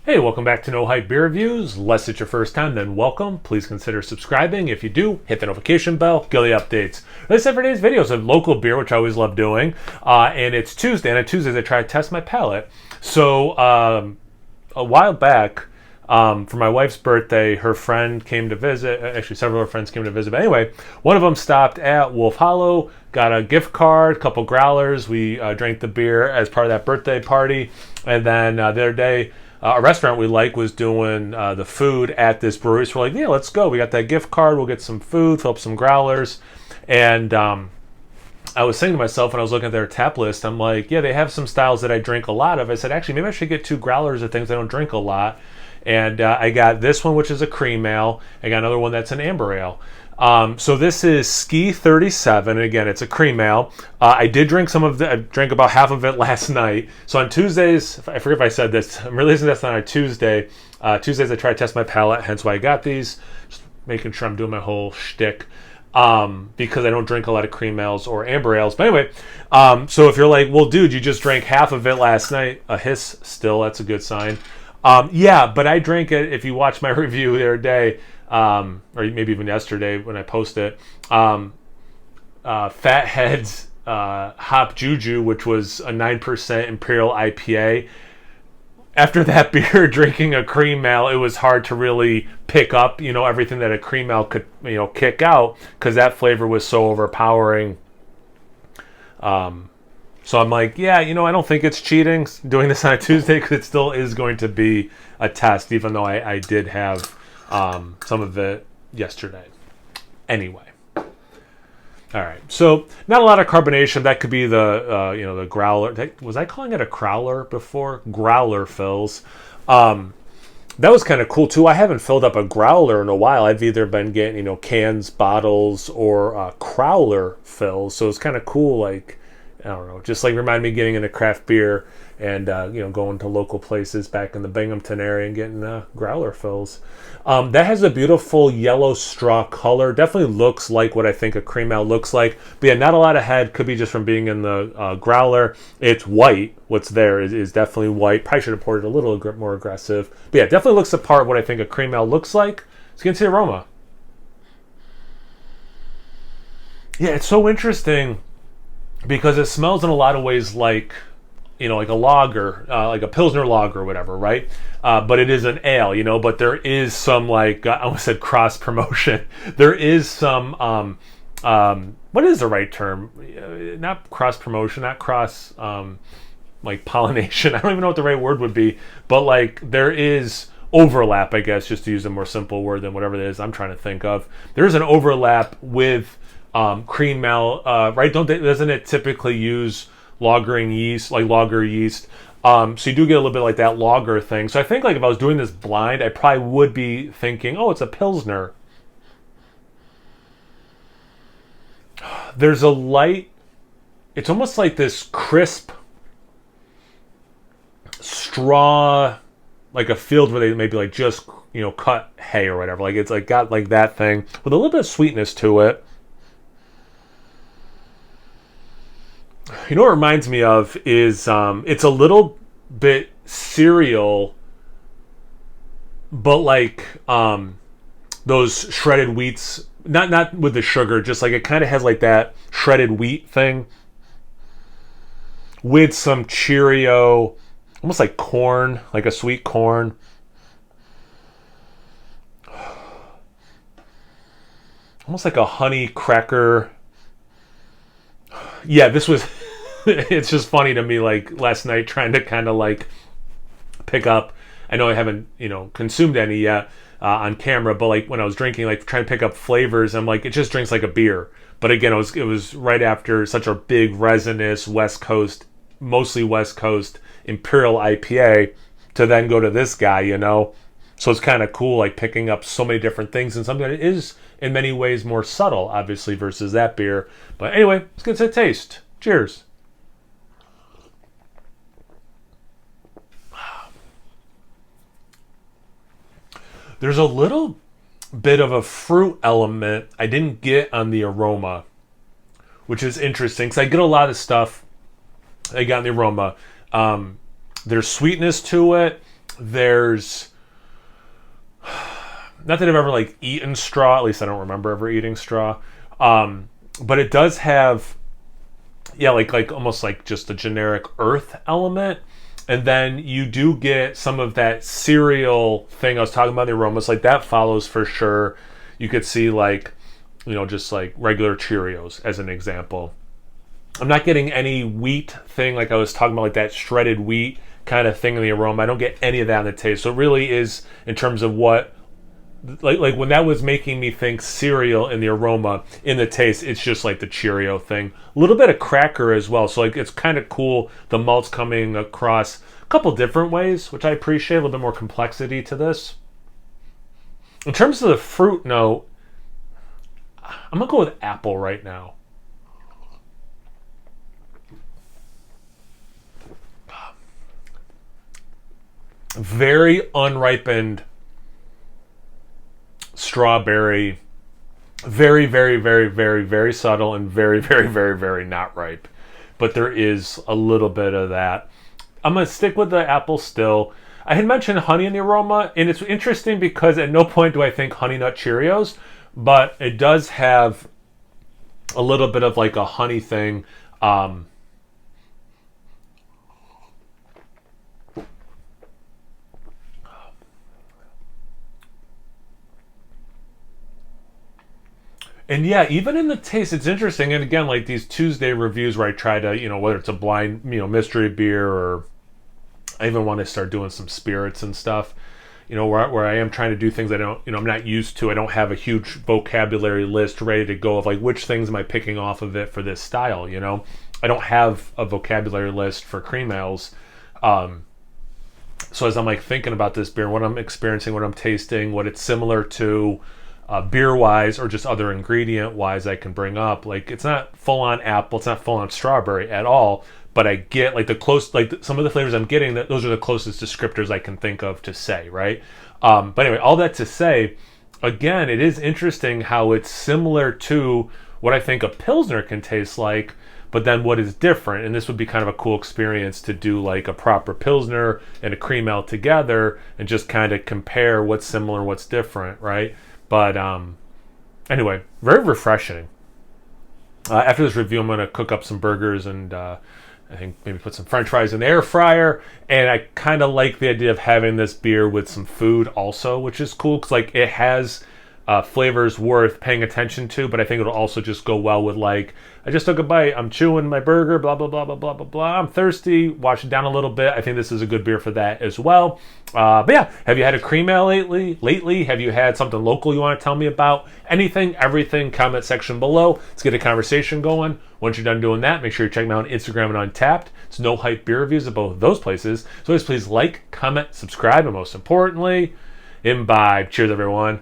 Hey, welcome back to No Hype Beer Reviews. Unless it's your first time, then welcome. Please consider subscribing. If you do, hit the notification bell, get the updates. This is every day's videos of local beer, which I always love doing. And it's Tuesday, and on Tuesdays I try to test my palate. So a while back, for my wife's birthday, her friend came to visit. Actually, several of her friends came to visit. But anyway, one of them stopped at Wolf Hollow, got a gift card, a couple growlers. We drank the beer as part of that birthday party. And then the other day, a restaurant we like was doing the food at this brewery. So we're like, yeah, let's go. We got that gift card. We'll get some food, fill up some growlers. And I was saying to myself when I was looking at their tap list, I'm like, yeah, they have some styles that I drink a lot of. I said, actually, maybe I should get 2 growlers of things I don't drink a lot. And I got this one, which is a cream ale. I got another one that's an amber ale. So this is Ski 37. And again, it's a cream ale. I did drink some of it. I drank about half of it last night. So on Tuesdays, I forget if I said this, I'm releasing this on a Tuesday. Tuesdays I try to test my palate, hence why I got these. Just making sure I'm doing my whole shtick. Because I don't drink a lot of cream ales or amber ales. But anyway, so if you're like, well, dude, you just drank half of it last night. A hiss still, that's a good sign. Yeah, but I drank it, if you watch my review the other day, or maybe even yesterday when I posted it, Fathead's Hop Juju, which was a 9% Imperial IPA. After that beer, drinking a cream ale, it was hard to really pick up, everything that a cream ale could, kick out, because that flavor was so overpowering. So I'm like, yeah, I don't think it's cheating doing this on a Tuesday, because it still is going to be a test, even though I did have some of it yesterday. Anyway. All right. So not a lot of carbonation. That could be the growler. Was I calling it a crowler before? Growler fills. That was kind of cool too. I haven't filled up a growler in a while. I've either been getting, cans, bottles, or crowler fills. So it's kind of cool, like, I don't know, just like remind me of getting into craft beer and, going to local places back in the Binghamton area and getting growler fills. That has a beautiful yellow straw color. Definitely looks like what I think a cream ale looks like. But yeah, not a lot of head. Could be just from being in the growler. It's white. What's there is definitely white. Probably should have poured it a little more aggressive. But yeah, definitely looks the part what I think a cream ale looks like. Let's get into the aroma. Yeah, it's so interesting, because it smells in a lot of ways like, like a lager, like a Pilsner lager or whatever, right? But it is an ale, but there is some, like, I almost said cross promotion. There is some, what is the right term? Not cross promotion, not cross, like pollination. I don't even know what the right word would be. But, like, there is overlap, I guess, just to use a more simple word than whatever it is I'm trying to think of. There is an overlap with cream ale, right? Doesn't it typically use lagering yeast, like lager yeast? So you do get a little bit like that lager thing. So I think, like, if I was doing this blind, I probably would be thinking, oh, it's a Pilsner. There's a light, it's almost like this crisp straw, like a field where they maybe like just, cut hay or whatever. Like, it's like got like that thing with a little bit of sweetness to it. What it reminds me of is it's a little bit cereal, but like those shredded wheats, not with the sugar, just like it kind of has like that shredded wheat thing with some Cheerio, almost like corn, like a sweet corn. Almost like a honey cracker. Yeah, this was it's just funny to me, like, last night trying to kind of like pick up, I know I haven't consumed any yet on camera, but like when I was drinking, like trying to pick up flavors, I'm like, it just drinks like a beer. But again, it was right after such a big resinous West Coast, mostly West Coast Imperial IPA, to then go to this guy, so it's kind of cool, like picking up so many different things, and something that is in many ways more subtle, obviously, versus that beer. But anyway, let's get to the taste. Cheers. There's a little bit of a fruit element I didn't get on the aroma, which is interesting, because I get a lot of stuff I got in the aroma. There's sweetness to it. There's not that I've ever like eaten straw. At least I don't remember ever eating straw. But it does have, yeah, like almost like just a generic earth element. And then you do get some of that cereal thing I was talking about, the aromas, like that follows for sure. You could see like, just like regular Cheerios as an example. I'm not getting any wheat thing like I was talking about, like that shredded wheat kind of thing in the aroma. I don't get any of that in the taste. So it really is in terms of what, like when that was making me think cereal in the aroma, in the taste, it's just like the Cheerio thing. A little bit of cracker as well. So like it's kind of cool. The malt's coming across a couple different ways, which I appreciate. A little bit more complexity to this. In terms of the fruit note, I'm gonna go with apple right now. Very unripened strawberry, very, very, very, very, very subtle and very, very, very, very not ripe. But there is a little bit of that. I'm going to stick with the apple still. I had mentioned honey in the aroma, and it's interesting because at no point do I think Honey Nut Cheerios, but it does have a little bit of like a honey thing. And yeah, even in the taste, it's interesting. And again, like these Tuesday reviews where I try to, whether it's a blind, mystery beer, or I even want to start doing some spirits and stuff, where I am trying to do things I don't, I'm not used to. I don't have a huge vocabulary list ready to go of like which things am I picking off of it for this style, I don't have a vocabulary list for cream ales. So as I'm like thinking about this beer, what I'm experiencing, what I'm tasting, what it's similar to, beer wise or just other ingredient wise, I can bring up, like it's not full on apple, it's not full on strawberry at all, but I get like some of the flavors I'm getting, that those are the closest descriptors I can think of to say, right? But anyway, all that to say, again, it is interesting how it's similar to what I think a Pilsner can taste like, but then what is different. And this would be kind of a cool experience to do like a proper Pilsner and a cream ale together and just kind of compare what's similar and what's different, right? But anyway, very refreshing. After this review, I'm going to cook up some burgers and I think maybe put some French fries in the air fryer. And I kind of like the idea of having this beer with some food also, which is cool because like it has flavors worth paying attention to, but I think it'll also just go well with like, I just took a bite, I'm chewing my burger, blah, blah, blah, blah, blah, blah, blah. I'm thirsty, wash it down a little bit. I think this is a good beer for that as well. But yeah, have you had a cream ale lately? Have you had something local you want to tell me about? Anything, everything, comment section below. Let's get a conversation going. Once you're done doing that, make sure you check me out on Instagram and Untappd. It's No Hype Beer Reviews at both of those places. So always please like, comment, subscribe, and most importantly, imbibe. Cheers, everyone.